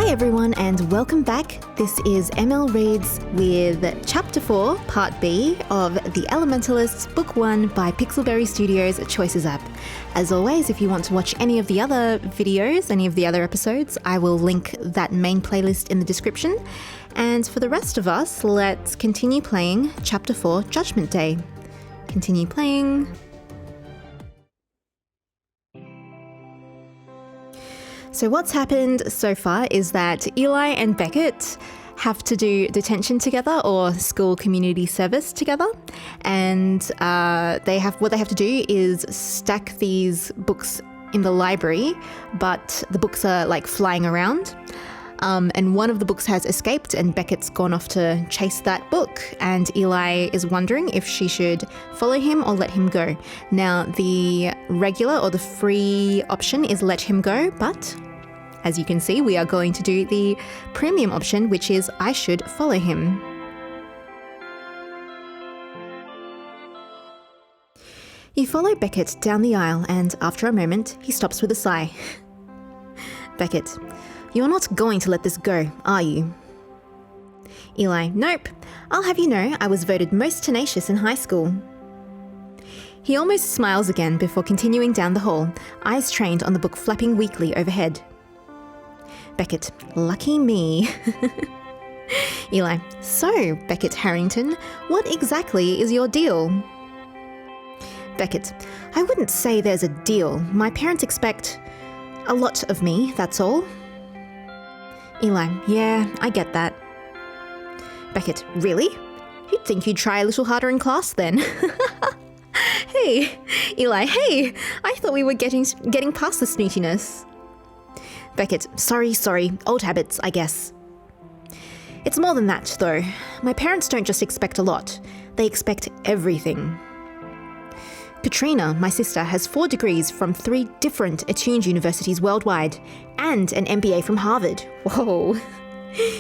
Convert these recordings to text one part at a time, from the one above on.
Hi everyone and welcome back. This is ML Reads with Chapter 4, Part B of the Elementalists Book 1 by Pixelberry Studios Choices app. As always, if you want to watch any of the other videos, any of the other episodes, I will link that main playlist in the description. And for the rest of us, let's continue playing Chapter 4, Judgment Day. Continue playing. So what's happened so far is that Eli and Beckett have to do detention together or school community service together, and what they have to do is stack these books in the library, but the books are like flying around. And one of the books has escaped and Beckett's gone off to chase that book, and Eli is wondering if she should follow him or let him go. Now, the regular or the free option is let him go, but as you can see, we are going to do the premium option, which is I should follow him. You follow Beckett down the aisle and after a moment, he stops with a sigh. Beckett, you're not going to let this go, are you? Eli, nope. I'll have you know I was voted most tenacious in high school. He almost smiles again before continuing down the hall, eyes trained on the book flapping weakly overhead. Beckett, lucky me. Eli, so, Beckett Harrington, what exactly is your deal? Beckett, I wouldn't say there's a deal. My parents expect a lot of me, that's all. Eli, yeah, I get that. Beckett, really? You'd think you'd try a little harder in class then. Hey, Eli, hey, I thought we were getting past the snootiness. Beckett, sorry, old habits, I guess. It's more than that, though. My parents don't just expect a lot, they expect everything. Katrina, my sister, has 4 degrees from 3 different attuned universities worldwide, and an MBA from Harvard. Whoa.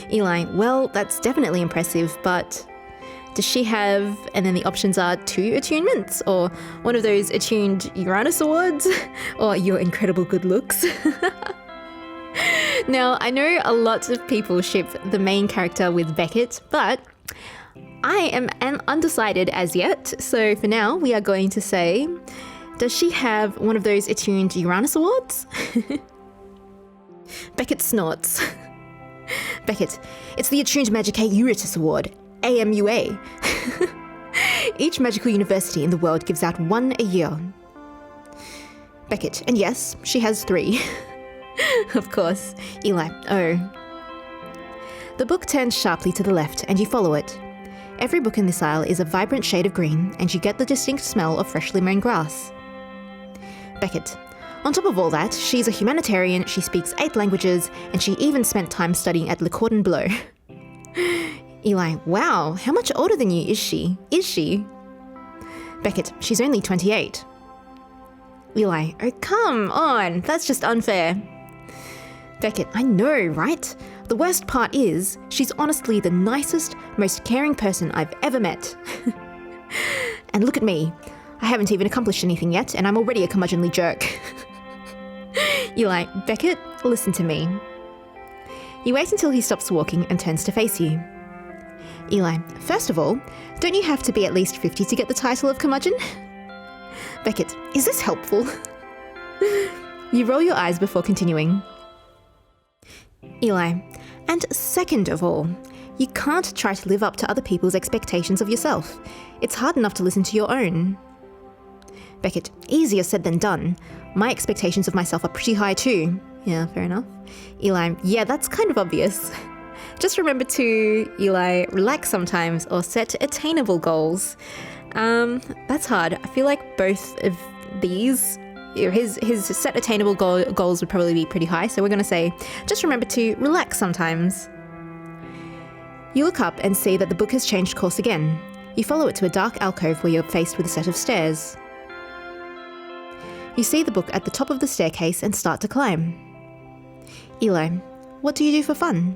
Eli, well, that's definitely impressive, but does she have, and then the options are 2 attunements, or one of those attuned Uranus awards, or your incredible good looks? Now, I know a lot of people ship the main character with Beckett, but I am undecided as yet, so for now we are going to say, does she have one of those attuned Uranus awards? Beckett snorts. Beckett, it's the Attuned Magicae Eurytus Award, AMUA. Each magical university in the world gives out 1 a year. Beckett, and yes, she has 3. Of course. Eli, oh. The book turns sharply to the left and you follow it. Every book in this aisle is a vibrant shade of green and you get the distinct smell of freshly mown grass. Beckett, on top of all that, she's a humanitarian, she speaks 8 languages, and she even spent time studying at Le Cordon Bleu. Eli, wow, how much older than you is she? Beckett, she's only 28. Eli, oh come on, that's just unfair. Beckett, I know, right? The worst part is, she's honestly the nicest, most caring person I've ever met. And look at me. I haven't even accomplished anything yet, and I'm already a curmudgeonly jerk. Eli, Beckett, listen to me. You wait until he stops walking and turns to face you. Eli, first of all, don't you have to be at least 50 to get the title of curmudgeon? Beckett, is this helpful? You roll your eyes before continuing. Eli, and second of all, you can't try to live up to other people's expectations of yourself. It's hard enough to listen to your own. Beckett, easier said than done. My expectations of myself are pretty high too. Yeah, fair enough. Eli, yeah, that's kind of obvious. Just remember to, Eli, relax sometimes or set attainable goals. That's hard. I feel like both of these, his set attainable goals would probably be pretty high, so we're going to say, just remember to relax sometimes. You look up and see that the book has changed course again. You follow it to a dark alcove where you're faced with a set of stairs. You see the book at the top of the staircase and start to climb. Eli, what do you do for fun?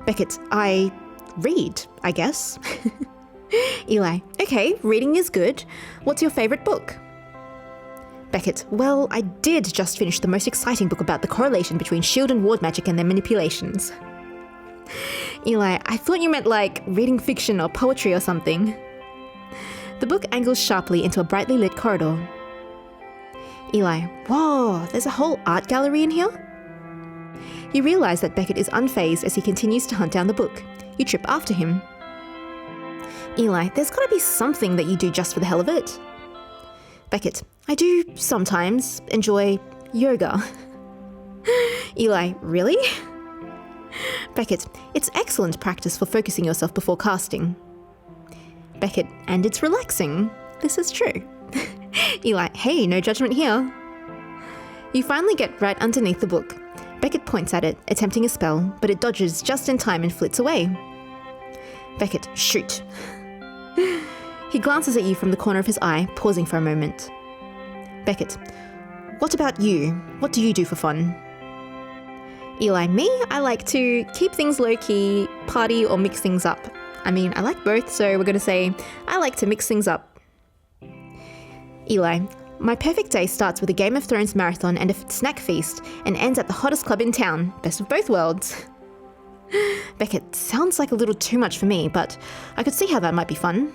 Beckett, I read, I guess. Eli, okay, reading is good. What's your favourite book? Beckett, well, I did just finish the most exciting book about the correlation between shield and ward magic and their manipulations. Eli, I thought you meant like reading fiction or poetry or something. The book angles sharply into a brightly lit corridor. Eli, whoa, there's a whole art gallery in here? You realise that Beckett is unfazed as he continues to hunt down the book. You trip after him. Eli, there's got to be something that you do just for the hell of it. Beckett, I do sometimes enjoy yoga. Eli, really? Beckett, it's excellent practice for focusing yourself before casting. Beckett, and it's relaxing. This is true. Eli, hey, no judgment here. You finally get right underneath the book. Beckett points at it, attempting a spell, but it dodges just in time and flits away. Beckett, shoot. He glances at you from the corner of his eye, pausing for a moment. Beckett, what about you? What do you do for fun? Eli, me? I like to keep things low-key, party or mix things up. I mean, I like both, so we're going to say I like to mix things up. Eli, my perfect day starts with a Game of Thrones marathon and a snack feast and ends at the hottest club in town. Best of both worlds. Beckett, sounds like a little too much for me, but I could see how that might be fun.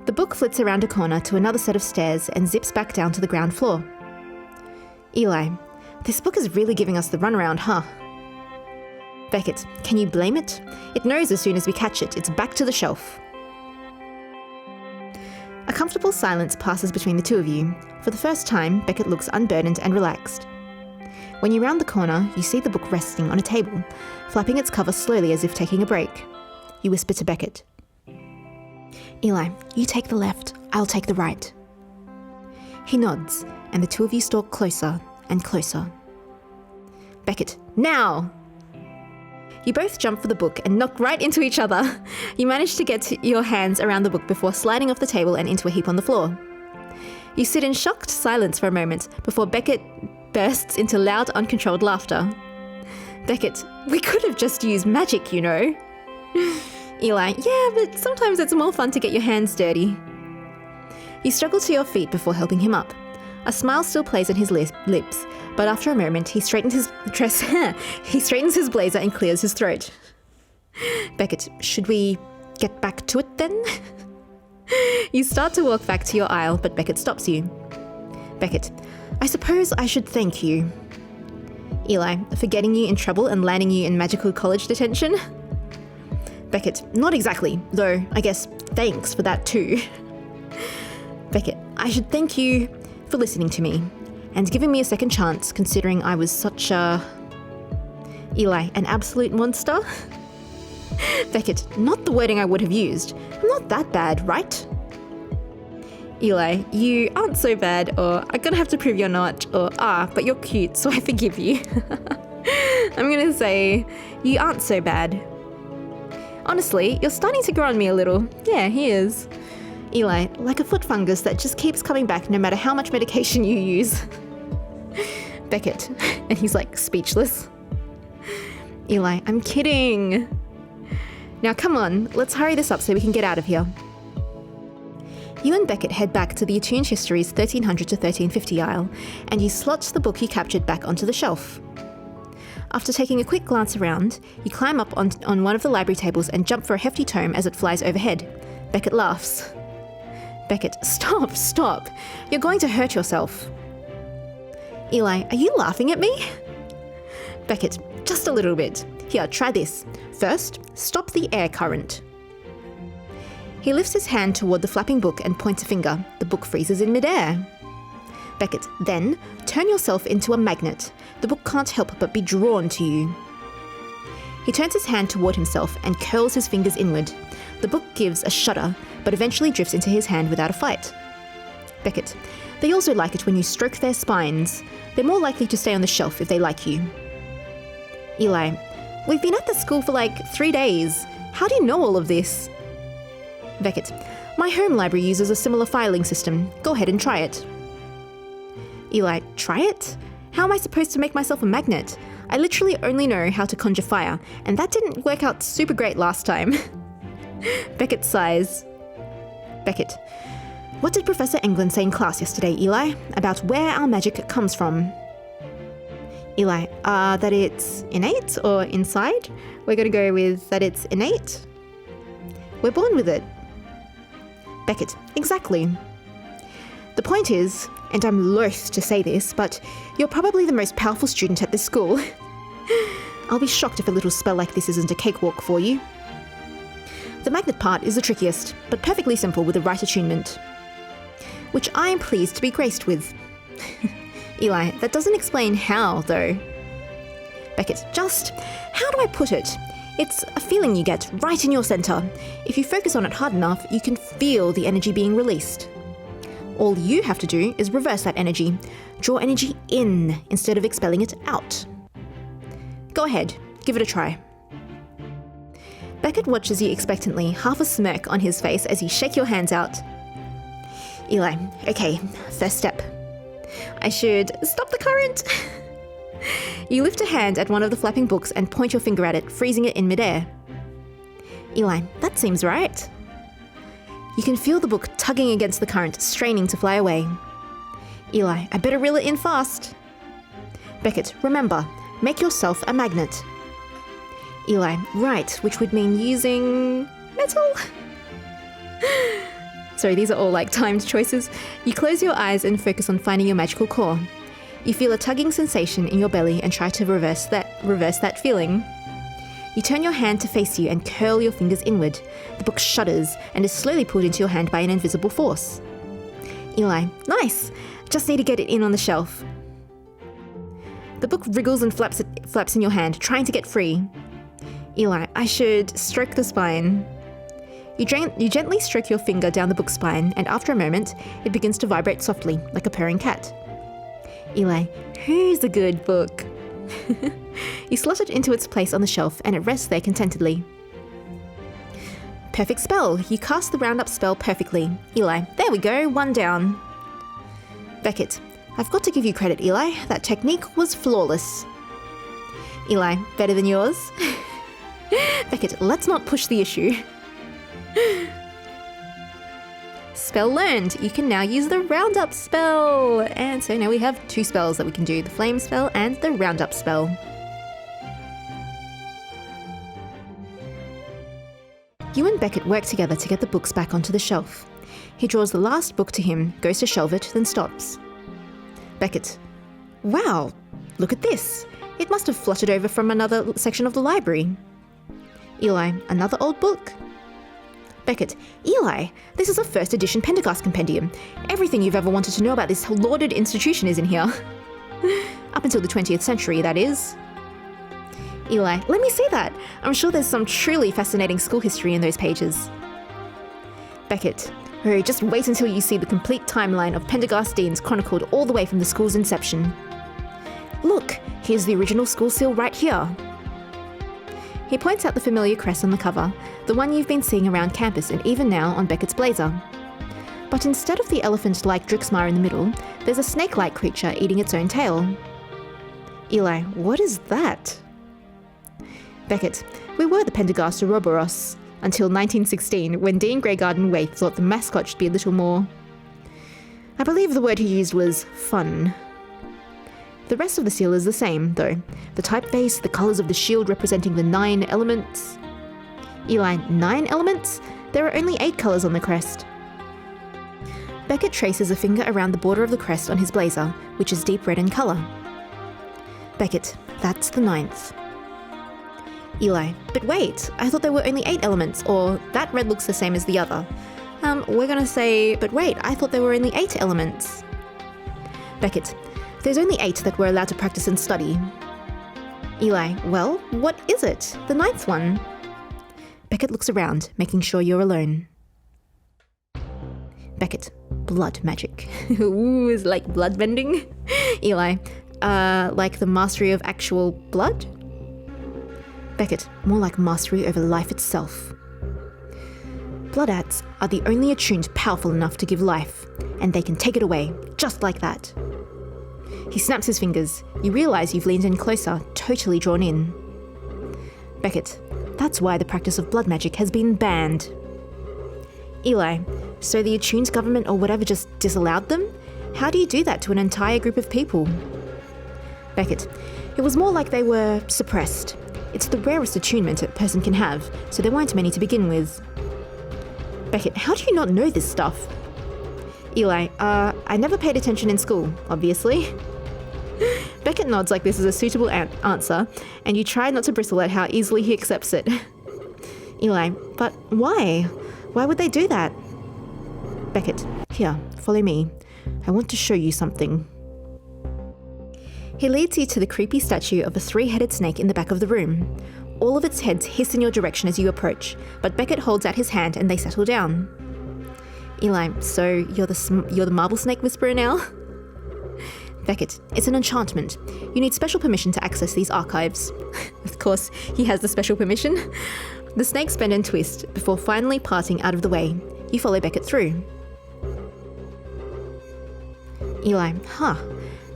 The book flits around a corner to another set of stairs and zips back down to the ground floor. Eli, this book is really giving us the runaround, huh? Beckett, can you blame it? It knows as soon as we catch it, it's back to the shelf. A comfortable silence passes between the two of you. For the first time, Beckett looks unburdened and relaxed. When you round the corner, you see the book resting on a table, flapping its cover slowly as if taking a break. You whisper to Beckett. Eli, you take the left, I'll take the right. He nods, and the two of you stalk closer and closer. Beckett, now! You both jump for the book and knock right into each other. You manage to get your hands around the book before sliding off the table and into a heap on the floor. You sit in shocked silence for a moment before Beckett bursts into loud, uncontrolled laughter. Beckett, we could have just used magic, you know. Eli, yeah, but sometimes it's more fun to get your hands dirty. You struggle to your feet before helping him up. A smile still plays on his lips, but after a moment, he straightens his blazer and clears his throat. Beckett, should we get back to it then? You start to walk back to your aisle, but Beckett stops you. Beckett, I suppose I should thank you. Eli, for getting you in trouble and landing you in magical college detention? Beckett, not exactly, though I guess thanks for that too. Beckett, I should thank you for listening to me and giving me a second chance considering I was such a... Eli, an absolute monster? Beckett, not the wording I would have used. I'm not that bad, right? Eli, you aren't so bad, or I'm gonna have to prove you're not, or but you're cute, so I forgive you. I'm gonna say, you aren't so bad. Honestly, you're starting to grow on me a little. Yeah, he is. Eli, like a foot fungus that just keeps coming back no matter how much medication you use. Beckett, and he's like speechless. Eli, I'm kidding. Now come on, let's hurry this up so we can get out of here. You and Beckett head back to the Attuned Histories 1300 to 1350 aisle, and you slot the book you captured back onto the shelf. After taking a quick glance around, you climb up on one of the library tables and jump for a hefty tome as it flies overhead. Beckett laughs. Beckett, stop. You're going to hurt yourself. Eli, are you laughing at me? Beckett, just a little bit. Here, try this. First, stop the air current. He lifts his hand toward the flapping book and points a finger. The book freezes in midair. Beckett, then turn yourself into a magnet. The book can't help but be drawn to you. He turns his hand toward himself and curls his fingers inward. The book gives a shudder, but eventually drifts into his hand without a fight. Beckett, they also like it when you stroke their spines. They're more likely to stay on the shelf if they like you. Eli, we've been at the school for like 3 days. How do you know all of this? Beckett, my home library uses a similar filing system. Go ahead and try it. Eli, try it? How am I supposed to make myself a magnet? I literally only know how to conjure fire, and that didn't work out super great last time. Beckett sighs. Beckett, What did Professor England say in class yesterday, Eli, about where our magic comes from? Eli, that it's innate or inside? We're going to go with that it's innate. We're born with it. Beckett, exactly. The point is, and I'm loath to say this, but you're probably the most powerful student at this school. I'll be shocked if a little spell like this isn't a cakewalk for you. The magnet part is the trickiest, but perfectly simple with the right attunement, which I am pleased to be graced with. Eli, that doesn't explain how, though. Beckett, just, how do I put it? It's a feeling you get right in your center. If you focus on it hard enough, you can feel the energy being released. All you have to do is reverse that energy. Draw energy in instead of expelling it out. Go ahead, give it a try. Beckett watches you expectantly, half a smirk on his face as you shake your hands out. Eli, okay, first step. I should stop the current. You lift a hand at one of the flapping books and point your finger at it, freezing it in midair. Eli, that seems right. You can feel the book tugging against the current, straining to fly away. Eli, I better reel it in fast. Beckett, remember, make yourself a magnet. Eli, right, which would mean using metal? Sorry, these are all like timed choices. You close your eyes and focus on finding your magical core. You feel a tugging sensation in your belly and try to reverse that feeling. You turn your hand to face you and curl your fingers inward. The book shudders and is slowly pulled into your hand by an invisible force. Eli, nice! Just need to get it in on the shelf. The book wriggles and flaps in your hand, trying to get free. Eli, I should stroke the spine. You gently stroke your finger down the book's spine, and after a moment, it begins to vibrate softly, like a purring cat. Eli, who's a good book? You slot it into its place on the shelf, and it rests there contentedly. Perfect spell. You cast the round-up spell perfectly. Eli, there we go, one down. Beckett, I've got to give you credit, Eli. That technique was flawless. Eli, better than yours? Beckett, let's not push the issue. Spell learned. You can now use the roundup spell. And so now we have two spells that we can do, the flame spell and the roundup spell. You and Beckett work together to get the books back onto the shelf. He draws the last book to him, goes to shelve it, then stops. Beckett, wow, look at this. It must have fluttered over from another section of the library. Eli, another old book. Beckett, Eli, this is a first edition Pendergast compendium. Everything you've ever wanted to know about this lauded institution is in here. Up until the 20th century, that is. Eli, let me see that. I'm sure there's some truly fascinating school history in those pages. Beckett, oh, just wait until you see the complete timeline of Pendergast Deans chronicled all the way from the school's inception. Look, here's the original school seal right here. He points out the familiar crest on the cover, the one you've been seeing around campus and even now on Beckett's blazer. But instead of the elephant-like Drixmar in the middle, there's a snake-like creature eating its own tail. Eli, what is that? Beckett, we were the Pendergast Ouroboros until 1916, when Dean Greygarden Waite thought the mascot should be a little more... I believe the word he used was fun. The rest of the seal is the same, though. The typeface, the colours of the shield representing the 9 elements. Eli, 9 elements? There are only 8 colours on the crest. Beckett traces a finger around the border of the crest on his blazer, which is deep red in colour. Beckett, that's the 9th. Eli, but wait, I thought there were only 8 elements, or that red looks the same as the other. We're gonna say, but wait, I thought there were only 8 elements. Beckett, there's only 8 that we're allowed to practice and study. Eli, well, what is it? The 9th one? Beckett looks around, making sure you're alone. Beckett, blood magic. Ooh, is like blood bending? Eli, like the mastery of actual blood? Beckett, more like mastery over life itself. Blood ads are the only attuned powerful enough to give life, and they can take it away, just like that. He snaps his fingers. You realise you've leaned in closer, totally drawn in. Beckett, that's why the practice of blood magic has been banned. Eli, So the attuned government or whatever just disallowed them? How do you do that to an entire group of people? Beckett, it was more like they were suppressed. It's the rarest attunement a person can have, so there weren't many to begin with. Beckett, how do you not know this stuff? Eli, I never paid attention in school, obviously. Beckett nods like this is a suitable answer, and you try not to bristle at how easily he accepts it. Eli, but why? Why would they do that? Beckett, here, follow me. I want to show you something. He leads you to the creepy statue of a three-headed snake in the back of the room. All of its heads hiss in your direction as you approach, but Beckett holds out his hand and they settle down. Eli, so you're the marble snake whisperer now? Beckett, it's an enchantment. You need special permission to access these archives. Of course, he has the special permission. The snakes bend and twist before finally parting out of the way. You follow Beckett through. Eli,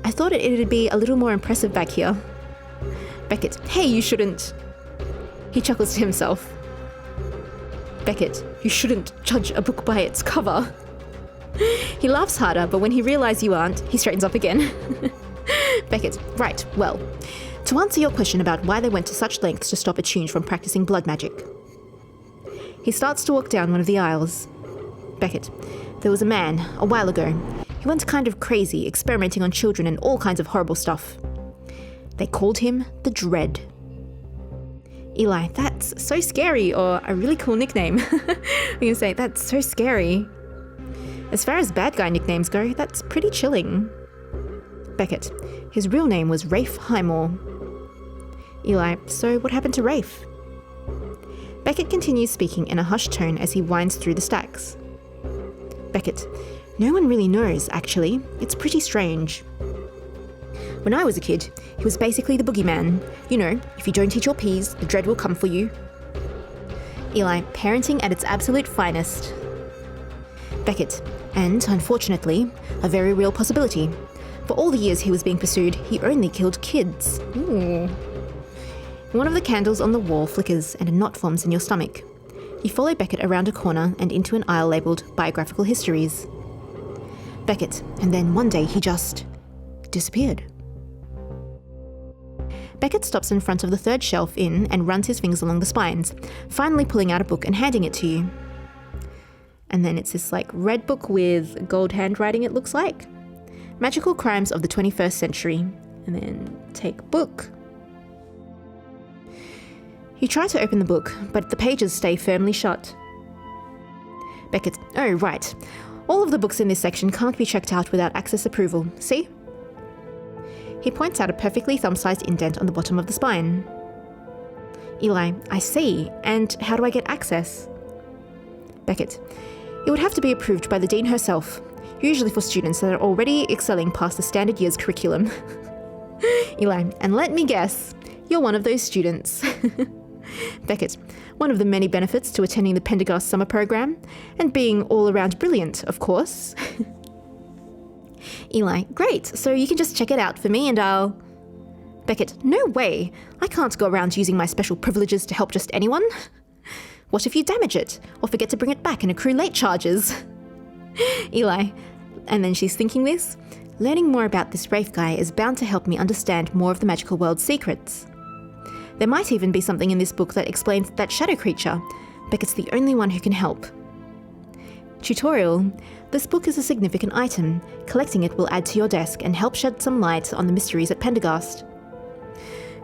I thought it'd be a little more impressive back here. Beckett, hey, you shouldn't. He chuckles to himself. Beckett, you shouldn't judge a book by its cover. He laughs harder, but when he realizes you aren't, he straightens up again. Beckett, right, well, to answer your question about why they went to such lengths to stop Attuned from practicing blood magic. He starts to walk down one of the aisles. Beckett, there was a man, a while ago. He went kind of crazy, experimenting on children and all kinds of horrible stuff. They called him the Dread. Eli, that's so scary, or a really cool nickname. I'm gonna say, that's so scary. As far as bad guy nicknames go, that's pretty chilling. Beckett, his real name was Rafe Highmore. Eli, so what happened to Rafe? Beckett continues speaking in a hushed tone as he winds through the stacks. Beckett, no one really knows, actually. It's pretty strange. When I was a kid, he was basically the boogeyman. You know, if you don't eat your peas, the dread will come for you. Eli, parenting at its absolute finest. Beckett, and, unfortunately, a very real possibility. For all the years he was being pursued, he only killed kids. Ooh. One of the candles on the wall flickers and a knot forms in your stomach. You follow Beckett around a corner and into an aisle labelled Biographical Histories. Beckett, and then one day he just disappeared. Beckett stops in front of the third shelf and runs his fingers along the spines, finally pulling out a book and handing it to you. And then it's this red book with gold handwriting, it looks like. Magical Crimes of the 21st Century. And then take book. You try to open the book, but the pages stay firmly shut. Beckett, oh right. All of the books in this section can't be checked out without access approval, see? He points out a perfectly thumb-sized indent on the bottom of the spine. Eli, I see, and how do I get access? Beckett, it would have to be approved by the Dean herself, usually for students that are already excelling past the standard year's curriculum. Eli, and let me guess, you're one of those students. Beckett, one of the many benefits to attending the Pendergast summer program, and being all around brilliant, of course. Eli, great, so you can just check it out for me and I'll... Beckett, no way, I can't go around using my special privileges to help just anyone. What if you damage it, or forget to bring it back and accrue late charges? Eli, and then she's thinking this, learning more about this Rafe guy is bound to help me understand more of the magical world's secrets. There might even be something in this book that explains that shadow creature. Beckett's the only one who can help. Tutorial. This book is a significant item. Collecting it will add to your desk and help shed some light on the mysteries at Pendergast.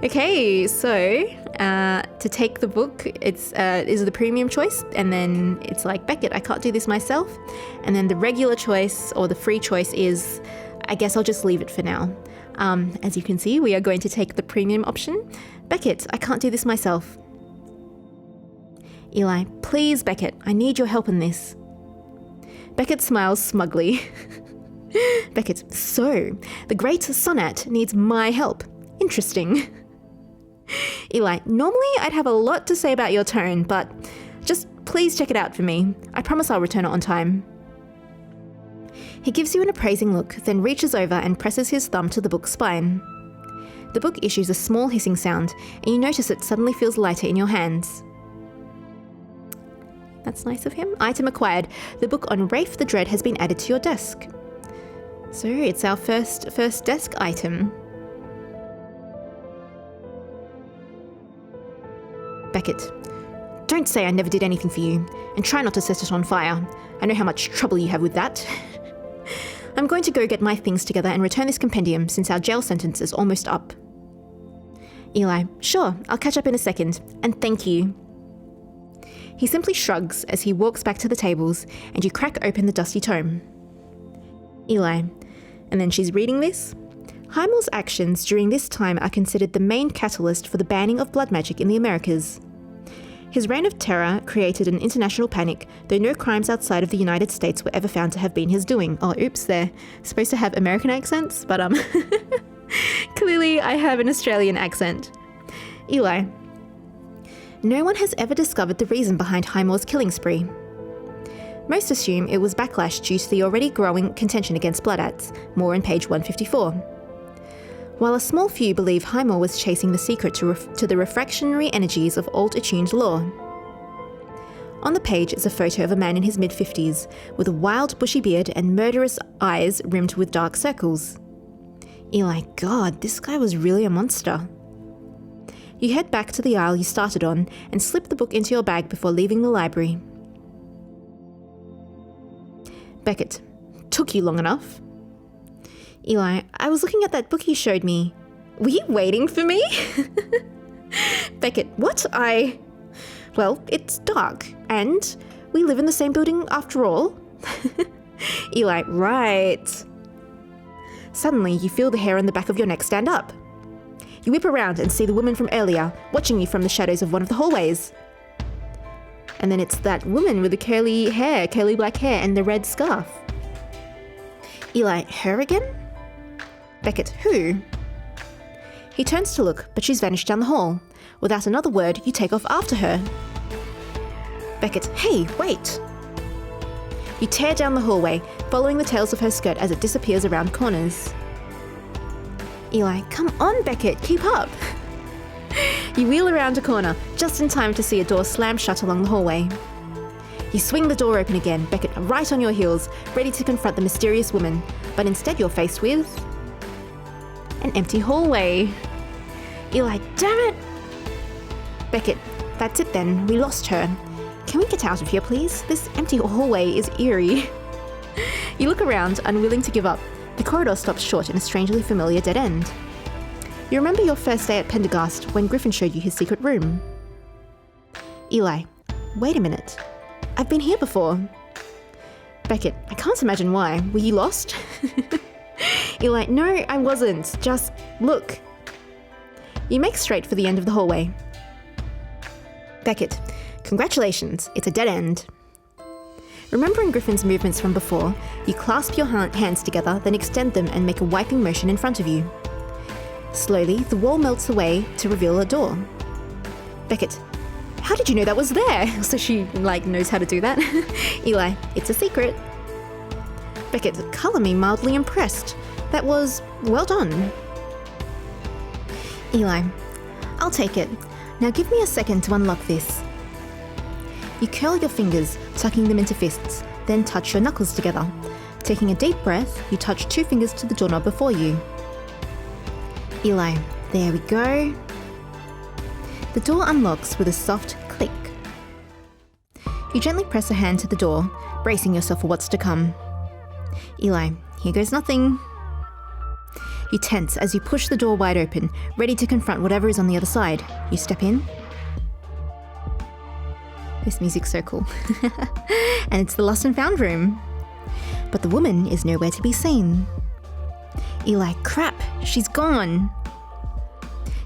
Okay, so to take the book, it's is the premium choice, and then it's Beckett, I can't do this myself. And then the regular choice or the free choice is, I guess I'll just leave it for now. As you can see, we are going to take the premium option. Beckett, I can't do this myself. Eli, please, Beckett, I need your help in this. Beckett smiles smugly. Beckett, so, the great Sonat needs my help. Interesting. Eli, normally I'd have a lot to say about your tone, but just please check it out for me. I promise I'll return it on time. He gives you an appraising look, then reaches over and presses his thumb to the book's spine. The book issues a small hissing sound, and you notice it suddenly feels lighter in your hands. That's nice of him. Item acquired. The book on Rafe the Dread has been added to your desk. So it's our first desk item. Beckett. Don't say I never did anything for you, and try not to set it on fire. I know how much trouble you have with that. I'm going to go get my things together and return this compendium since our jail sentence is almost up. Eli. Sure, I'll catch up in a second, and thank you. He simply shrugs as he walks back to the tables, and you crack open the dusty tome. Eli. And then she's reading this. Highmore's actions during this time are considered the main catalyst for the banning of blood magic in the Americas. His reign of terror created an international panic, though no crimes outside of the United States were ever found to have been his doing. Oh, oops, they're supposed to have American accents, but clearly I have an Australian accent. Eli. No one has ever discovered the reason behind Highmore's killing spree. Most assume it was backlash due to the already growing contention against blood acts, more on page 154. While a small few believe Highmore was chasing the secret to the refractionary energies of old attuned law. On the page is a photo of a man in his mid-50s, with a wild bushy beard and murderous eyes rimmed with dark circles. Eli, God, this guy was really a monster. You head back to the aisle you started on and slip the book into your bag before leaving the library. Beckett. Took you long enough. Eli, I was looking at that book you showed me. Were you waiting for me? Beckett, what? Well, it's dark, and we live in the same building after all. Eli, right. Suddenly, you feel the hair on the back of your neck stand up. You whip around and see the woman from earlier, watching you from the shadows of one of the hallways. And then it's that woman with the curly black hair and the red scarf. Eli, her again? Beckett, who? He turns to look, but she's vanished down the hall. Without another word, you take off after her. Beckett, hey, wait! You tear down the hallway, following the tails of her skirt as it disappears around corners. Eli, come on, Beckett, keep up! You wheel around a corner, just in time to see a door slam shut along the hallway. You swing the door open again, Beckett right on your heels, ready to confront the mysterious woman, but instead you're faced with an empty hallway. Eli, damn it! Beckett, that's it then, we lost her. Can we get out of here, please? This empty hallway is eerie. You look around, unwilling to give up. The corridor stops short in a strangely familiar dead end. You remember your first day at Pendergast when Griffin showed you his secret room. Eli, wait a minute. I've been here before. Beckett, I can't imagine why. Were you lost? Eli, no, I wasn't. Just look. You make straight for the end of the hallway. Beckett, congratulations, it's a dead end. Remembering Griffin's movements from before, you clasp your hands together, then extend them and make a wiping motion in front of you. Slowly, the wall melts away to reveal a door. Beckett, how did you know that was there? So she, knows how to do that. Eli, it's a secret. Beckett, colour me mildly impressed. That was well done. Eli, I'll take it. Now give me a second to unlock this. You curl your fingers, tucking them into fists, then touch your knuckles together. Taking a deep breath, you touch 2 fingers to the doorknob before you. Eli, there we go. The door unlocks with a soft click. You gently press a hand to the door, bracing yourself for what's to come. Eli, here goes nothing. You tense as you push the door wide open, ready to confront whatever is on the other side. You step in. This music's so cool. And it's the lost and found room. But the woman is nowhere to be seen. Eli, crap, she's gone.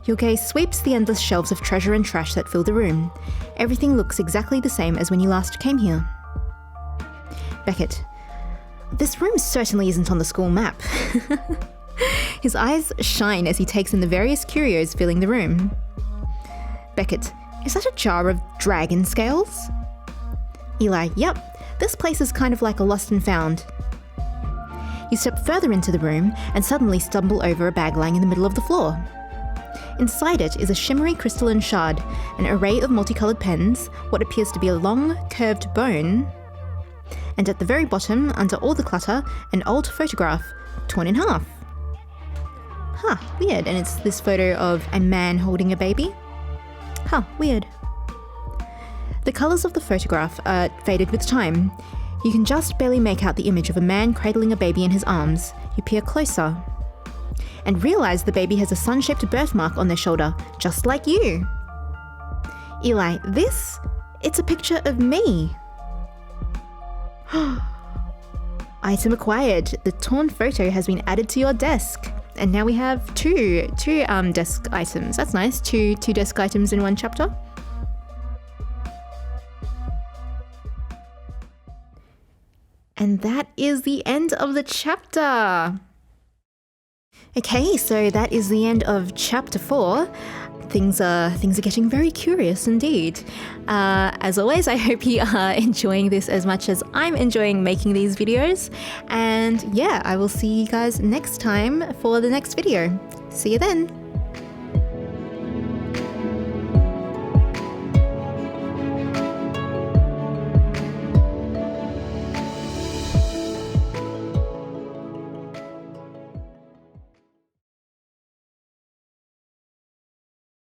Your gaze sweeps the endless shelves of treasure and trash that fill the room. Everything looks exactly the same as when you last came here. Beckett, this room certainly isn't on the school map. His eyes shine as he takes in the various curios filling the room. Beckett, is that a jar of dragon scales? Eli, yep, this place is kind of like a lost and found. You step further into the room and suddenly stumble over a bag lying in the middle of the floor. Inside it is a shimmery crystalline shard, an array of multicolored pens, what appears to be a long, curved bone, and at the very bottom, under all the clutter, an old photograph, torn in half. Huh, weird. And it's this photo of a man holding a baby. Huh, weird. The colours of the photograph are faded with time. You can just barely make out the image of a man cradling a baby in his arms. You peer closer and realise the baby has a sun-shaped birthmark on their shoulder, just like you. Eli, it's a picture of me. Item acquired. The torn photo has been added to your desk. And now we have two desk items. That's nice. Two desk items in one chapter. And that is the end of the chapter. Okay, so that is the end of chapter 4. Things are getting very curious indeed. As always, I hope you are enjoying this as much as I'm enjoying making these videos. And yeah, I will see you guys next time for the next video. See you then.